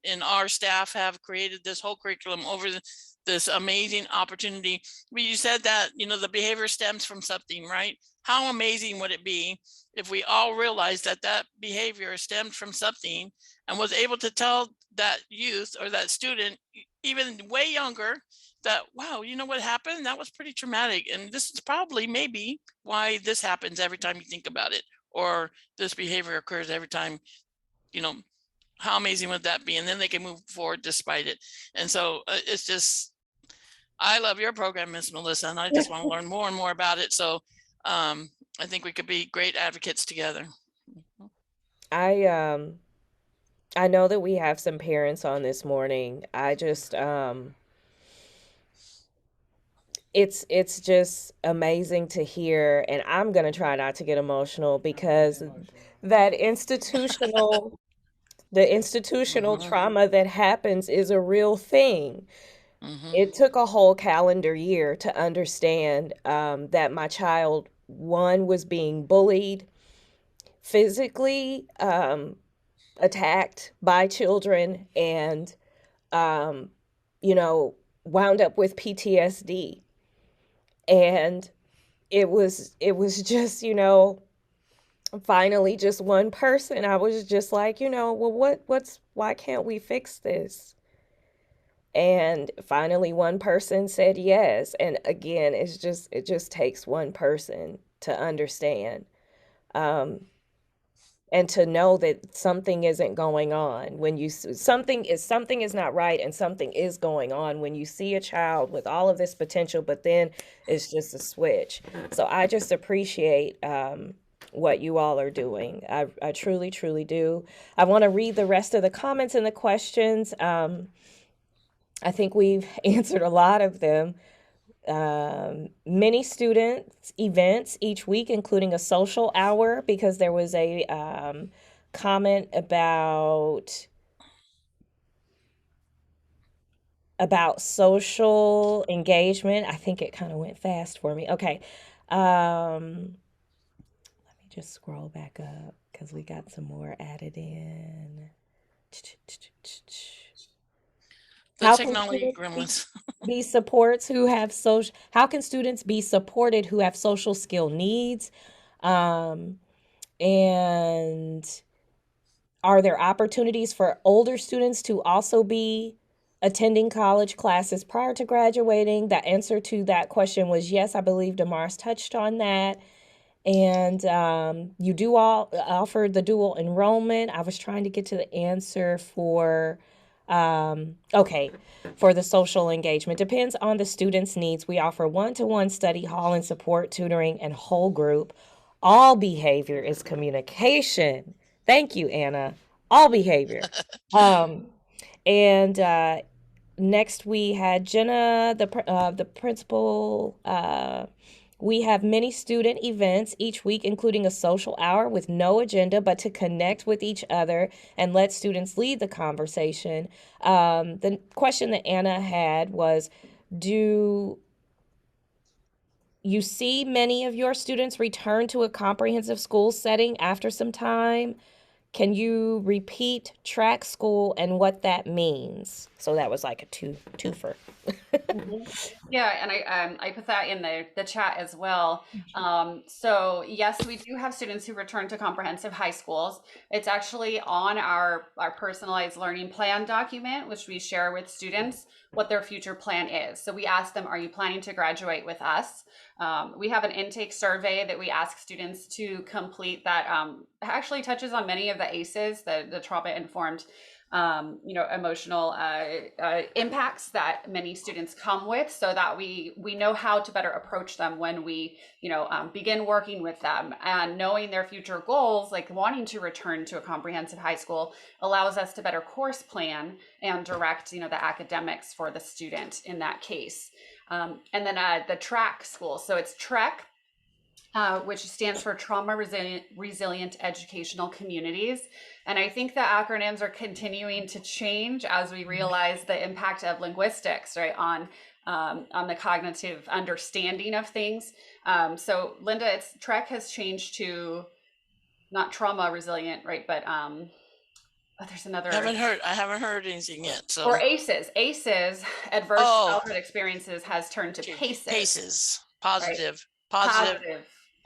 S2: in our staff have created this whole curriculum over this amazing opportunity. But you said that, the behavior stems from something, right? How amazing would it be if we all realized that behavior stemmed from something and was able to tell that youth or that student, even way younger, that, wow, you know what happened? That was pretty traumatic. And this is probably maybe why this happens every time you think about it, or this behavior occurs every time, how amazing would that be? And then they can move forward despite it. And so it's just, I love your program, Miss Melissa, and I just want to learn more and more about it. So I think we could be great advocates together.
S1: I know that we have some parents on this morning. I just it's just amazing to hear, and I'm going to try not to get emotional, because that the institutional trauma that happens is a real thing. It took a whole calendar year to understand that my child one was being bullied, physically attacked by children, and you know, wound up with PTSD. And it was just, you know, finally just one person. I was just like, you know, well, why can't we fix this? And finally one person said yes. And again, it just takes one person to understand. And to know that something isn't going on when you something is not right, and something is going on when you see a child with all of this potential, but then it's just a switch. So I just appreciate what you all are doing. I truly, truly do. I want to read the rest of the comments and the questions. I think we've answered a lot of them. Many students events each week, including a social hour, because there was a comment about social engagement. I think it kind of went fast for me. Okay. Let me just scroll back up because we got some more added in.
S2: The technology gremlins.
S1: Be supports who have social, how can students be supported who have social skill needs? And are there opportunities for older students to also be attending college classes prior to graduating? The answer to that question was yes. I believe Damaris touched on that. And you do all offer the dual enrollment. I was trying to get to the answer for for the social engagement. Depends on the student's needs. We offer one-to-one study hall and support tutoring and whole group. All behavior is communication. Thank you, Anna. All behavior. And next we had Jenna, the principal. We have many student events each week, including a social hour with no agenda, but to connect with each other and let students lead the conversation. The question that Anna had was, do you see many of your students return to a comprehensive school setting after some time? Can you repeat track school and what that means? So that was like a twofer.
S12: Yeah, and I put that in the chat as well. So yes, we do have students who return to comprehensive high schools. It's actually on our personalized learning plan document, which we share with students what their future plan is. So we ask them, are you planning to graduate with us? We have an intake survey that we ask students to complete that actually touches on many of the ACEs, the trauma-informed emotional impacts that many students come with, so that we know how to better approach them when we begin working with them. And knowing their future goals, like wanting to return to a comprehensive high school, allows us to better course plan and direct the academics for the student in that case. And then the track school, so it's TREC, which stands for Trauma Resilient Educational Communities. And I think the acronyms are continuing to change as we realize the impact of linguistics, right, on the cognitive understanding of things. So Linda, TREC has changed to not trauma resilient, right, but there's another.
S2: I haven't heard anything yet. So
S12: or ACEs, adverse childhood experiences, has turned to PACEs.
S2: PACEs,
S12: positive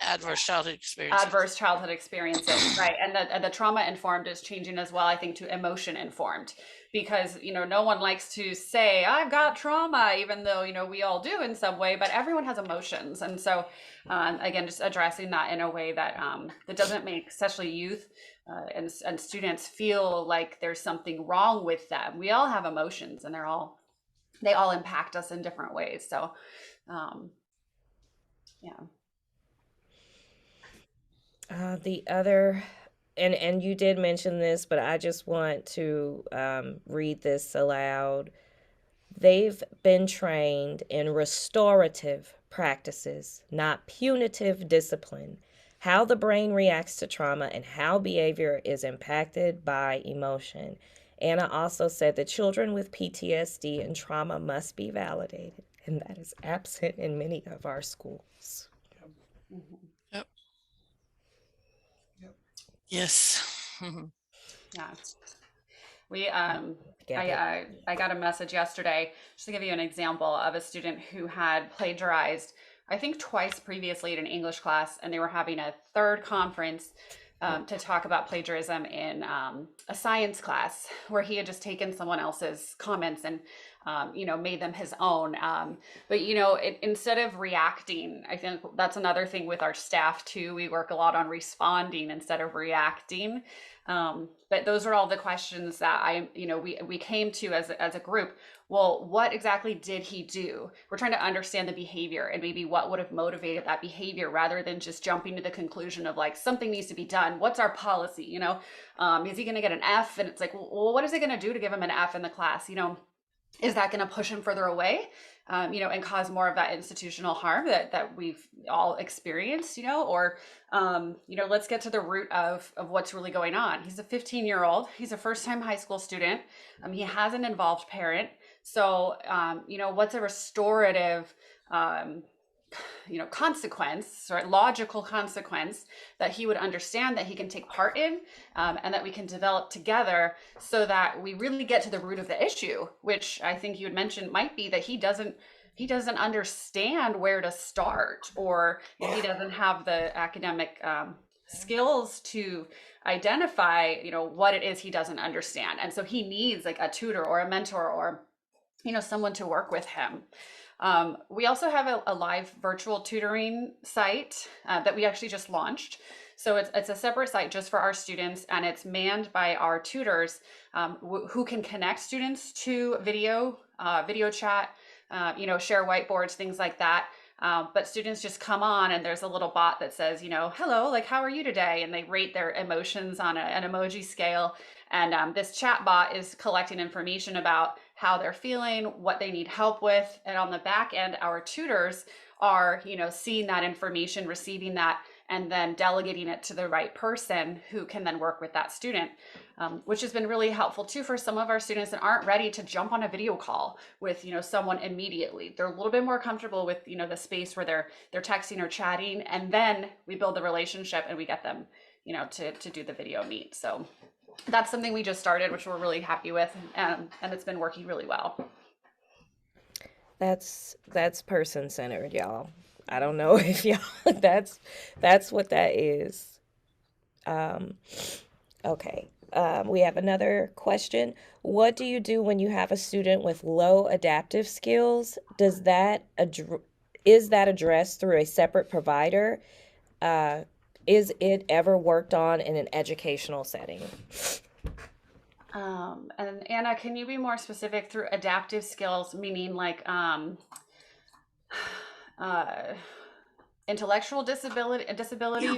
S2: adverse childhood experiences.
S12: Adverse childhood experiences, right? And the trauma informed is changing as well, I think, to emotion informed, because no one likes to say I've got trauma, even though we all do in some way, but everyone has emotions. And so again, just addressing that in a way that that doesn't make especially youth and students feel like there's something wrong with them. We all have emotions, and they all impact us in different ways. So yeah.
S1: The other, and you did mention this, but I just want to read this aloud. They've been trained in restorative practices, not punitive discipline, how the brain reacts to trauma and how behavior is impacted by emotion. Anna also said that children with PTSD and trauma must be validated, and that is absent in many of our schools.
S2: Yes.
S12: Yeah. I got a message yesterday, just to give you an example of a student who had plagiarized, I think twice previously in an English class, and they were having a third conference to talk about plagiarism in a science class where he had just taken someone else's comments and made them his own. But instead of reacting, I think that's another thing with our staff too. We work a lot on responding instead of reacting. But those are all the questions that we came to as a group. Well, what exactly did he do? We're trying to understand the behavior and maybe what would have motivated that behavior rather than just jumping to the conclusion of like something needs to be done. What's our policy? Is he going to get an F? And it's like, well, what is it going to do to give him an F in the class? Is that going to push him further away, and cause more of that institutional harm that we've all experienced, or, let's get to the root of what's really going on. He's a 15-year-old. He's a first-time high school student. He has an involved parent. So, what's a restorative, consequence, or logical consequence that he would understand that he can take part in, and that we can develop together so that we really get to the root of the issue, which I think you had mentioned might be that he doesn't understand where to start, or he doesn't have the academic skills to identify, what it is he doesn't understand. And so he needs like a tutor or a mentor or, someone to work with him. We also have a live virtual tutoring site that we actually just launched. So it's a separate site just for our students, and it's manned by our tutors who can connect students to video chat, share whiteboards, things like that. But students just come on and there's a little bot that says, hello, like, how are you today? And they rate their emotions on an emoji scale. And this chat bot is collecting information about how they're feeling, what they need help with. And on the back end, our tutors are, seeing that information, receiving that, and then delegating it to the right person who can then work with that student, which has been really helpful too for some of our students that aren't ready to jump on a video call with, someone immediately. They're a little bit more comfortable with, the space where they're texting or chatting, and then we build the relationship and we get them, to do the video meet. So that's something we just started, which we're really happy with, and it's been working really well.
S1: That's person-centered, y'all. I don't know if y'all that's what that is. Okay. We have another question. What do you do when you have a student with low adaptive skills? Is that addressed through a separate provider? Is it ever worked on in an educational setting?
S12: And Anna, can you be more specific through adaptive skills, meaning like intellectual disability?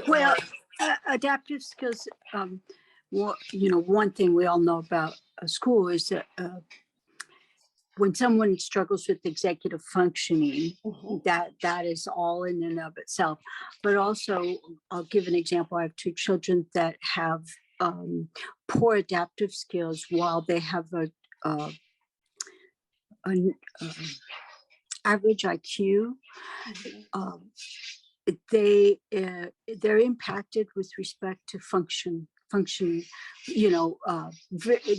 S14: Well, adaptive skills. One thing we all know about a school is that when someone struggles with executive functioning, that is all in and of itself. But also, I'll give an example. I have two children that have poor adaptive skills while they have an average IQ. They're impacted with respect to functioning,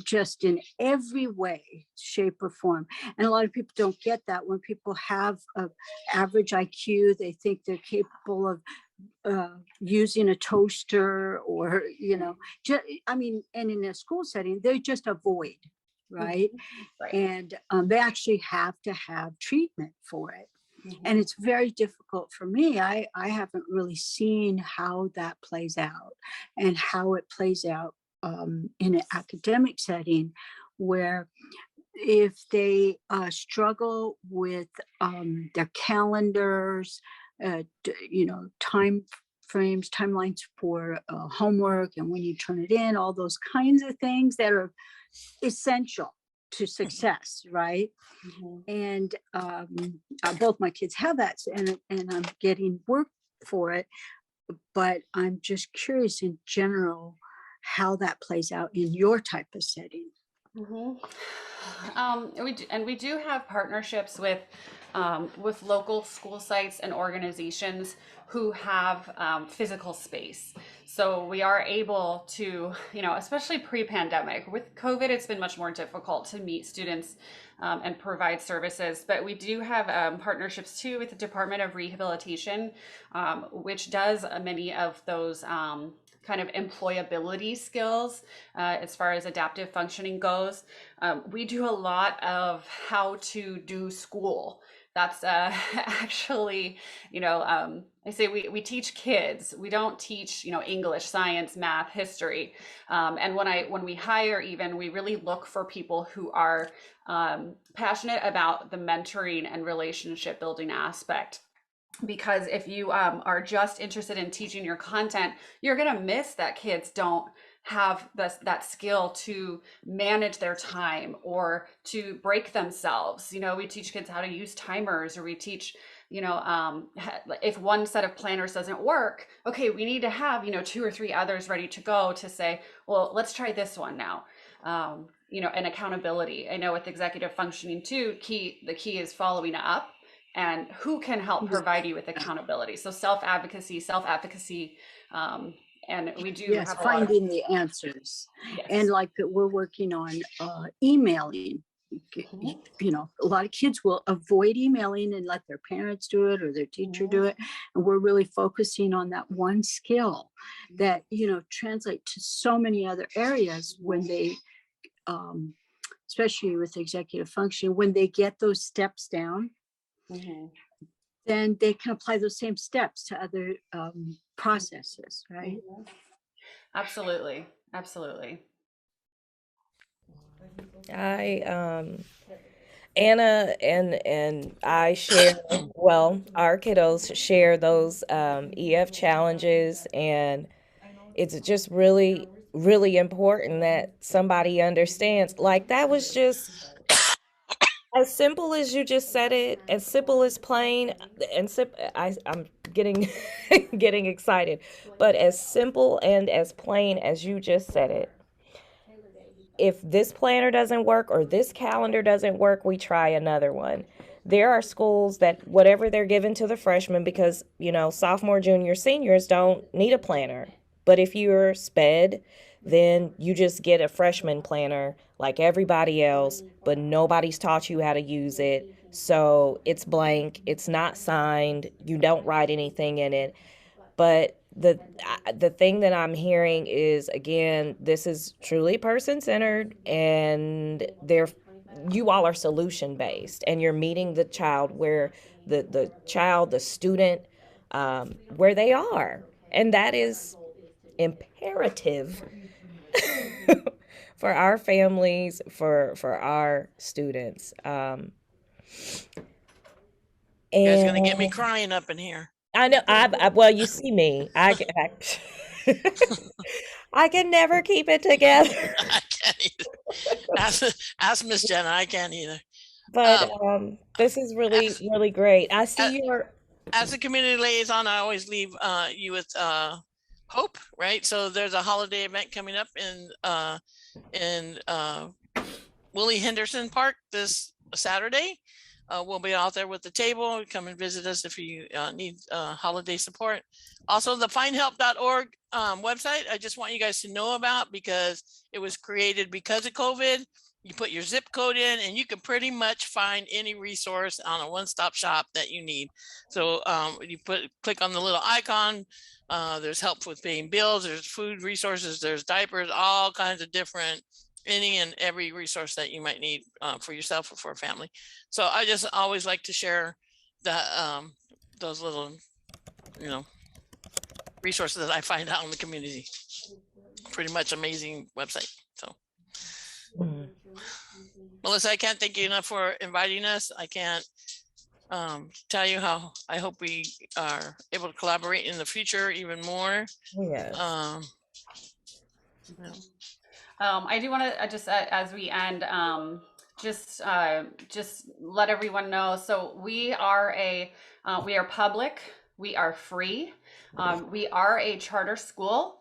S14: just in every way, shape, or form. And a lot of people don't get that. When people have an average IQ, they think they're capable of using a toaster, or and in a school setting, they're just a void, right?
S12: Right.
S14: And they actually have to have treatment for it. And it's very difficult for me. I haven't really seen how that plays out, and how it plays out in an academic setting, where if they struggle with their calendars, time frames, timelines for homework, and when you turn it in, all those kinds of things that are essential to success, right? And both my kids have that, and I'm getting work for it, but I'm just curious in general how that plays out in your type of setting.
S12: We do have partnerships with local school sites and organizations who have physical space. So we are able to, especially pre-pandemic, with COVID, it's been much more difficult to meet students and provide services. But we do have partnerships too with the Department of Rehabilitation, which does many of those kind of employability skills as far as adaptive functioning goes. We do a lot of how to do school. That's actually, I say we teach kids. We don't teach, English, science, math, history. And when we hire, even, we really look for people who are passionate about the mentoring and relationship building aspect. Because if you are just interested in teaching your content, you're going to miss that kids don't have that skill to manage their time or to break themselves. We teach kids how to use timers, or we teach, if one set of planners doesn't work, okay, we need to have, 2 or 3 others ready to go to say, well, let's try this one now. And accountability. I know with executive functioning too, the key is following up. And who can help provide you with accountability? So self-advocacy, and we do have
S14: finding the answers. Yes. And like that, we're working on emailing. A lot of kids will avoid emailing and let their parents do it or their teacher do it. And we're really focusing on that one skill that, translate to so many other areas when they, especially with executive function, when they get those steps down. Then they can apply those same steps to other processes, right?
S12: Absolutely.
S1: Anna and I share, our kiddos share those EF challenges, and it's just really, really important that somebody understands. Like, that was just as simple as you just said it, as simple as plain, and I'm getting getting excited, but as simple and as plain as you just said it. If this planner doesn't work or this calendar doesn't work, we try another one. There are schools that whatever they're given to the freshmen, because, sophomore, junior, seniors don't need a planner. But if you're SPED, then you just get a freshman planner like everybody else, but nobody's taught you how to use it. So it's blank, it's not signed, you don't write anything in it. But the thing that I'm hearing is, again, this is truly person-centered, and you all are solution-based, and you're meeting the child where the student, where they are. And that is imperative for our families, for our students.
S2: You guys are gonna get me crying up in here.
S1: I know. Well, you see me. I can never keep it together.
S2: I can't either. Ask Miss Jenna. I can't either.
S1: But this is really, really great. I see
S2: as a community liaison, I always leave you with hope, right? So there's a holiday event coming up in Willie Henderson Park this Saturday. We'll be out there with the table. Come and visit us if you need holiday support. Also, the findhelp.org website, I just want you guys to know about, because it was created because of COVID. You put your zip code in and you can pretty much find any resource on a one-stop shop that you need. So you click on the little icon. There's help with paying bills. There's food resources. There's diapers, all kinds of different, any and every resource that you might need for yourself or for a family. So I just always like to share those little, resources that I find out in the community. Pretty much amazing website. So, Melissa, I can't thank you enough for inviting us. I can't tell you how I hope we are able to collaborate in the future even more.
S1: Yes.
S12: I do want to just as we end, just let everyone know. So we are public. We are free. We are a charter school.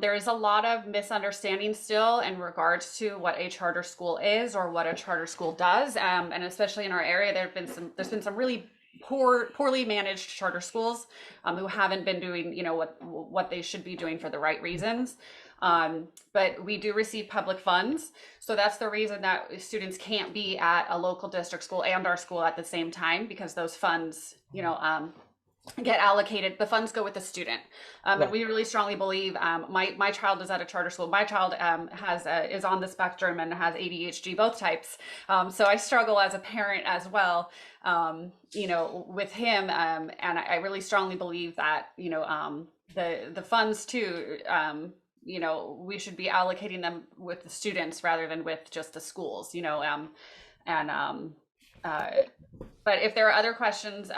S12: There is a lot of misunderstanding still in regards to what a charter school is or what a charter school does. And especially in our area, there's been some really poorly managed charter schools who haven't been doing, what they should be doing for the right reasons. But we do receive public funds. So that's the reason that students can't be at a local district school and our school at the same time, because those funds, get allocated. The funds go with the student. And we really strongly believe, my child is at a charter school. My child is on the spectrum and has ADHD, both types. So I struggle as a parent as well, with him. And I really strongly believe that, the funds too, we should be allocating them with the students rather than with just the schools, but if there are other questions,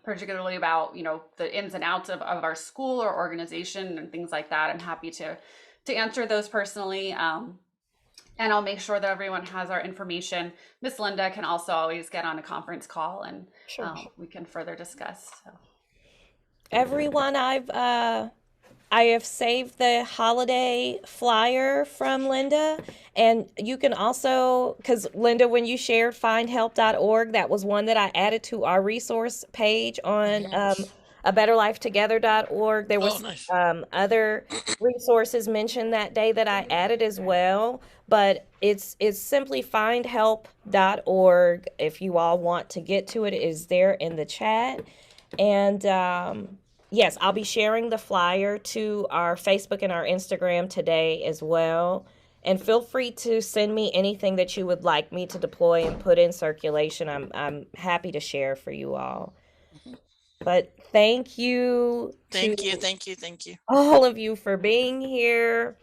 S12: particularly about, the ins and outs of our school or organization and things like that, I'm happy to answer those personally. And I'll make sure that everyone has our information. Miss Linda can also always get on a conference call and we can further discuss. So.
S1: Everyone, I have saved the holiday flyer from Linda, and you can also, because Linda, when you shared findhelp.org, that was one that I added to our resource page on abetterlifetogether.org. There was other resources mentioned that day that I added as well, but it's simply findhelp.org. If you all want to get to it, it is there in the chat. And yes, I'll be sharing the flyer to our Facebook and our Instagram today as well. And feel free to send me anything that you would like me to deploy and put in circulation. I'm happy to share for you all. But thank you.
S2: Thank you.
S1: All of you for being here.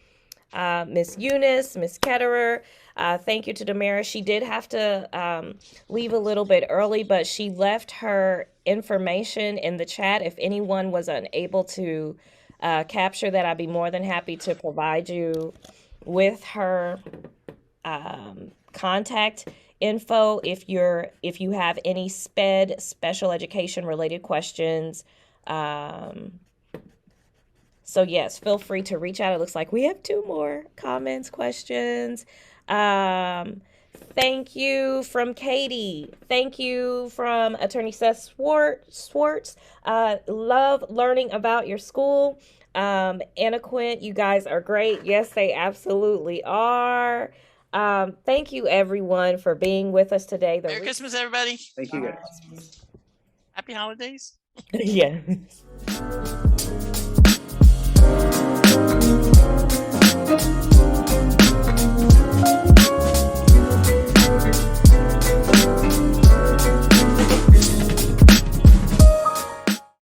S1: Miss Eunice, Miss Ketterer. Thank you to Damara. She did have to leave a little bit early, but she left her information in the chat. If anyone was unable to capture that, I'd be more than happy to provide you with her contact info if you have any special education related questions. So yes, feel free to reach out. It looks like we have 2 more comments, questions. Thank you from Katie. Thank you from Attorney Seth Swartz. Love learning about your school. Anna Quint, you guys are great. Yes, they absolutely are. Thank you everyone for being with us today.
S2: Merry Christmas, everybody.
S15: Thank you guys.
S2: Happy holidays.
S1: Yes.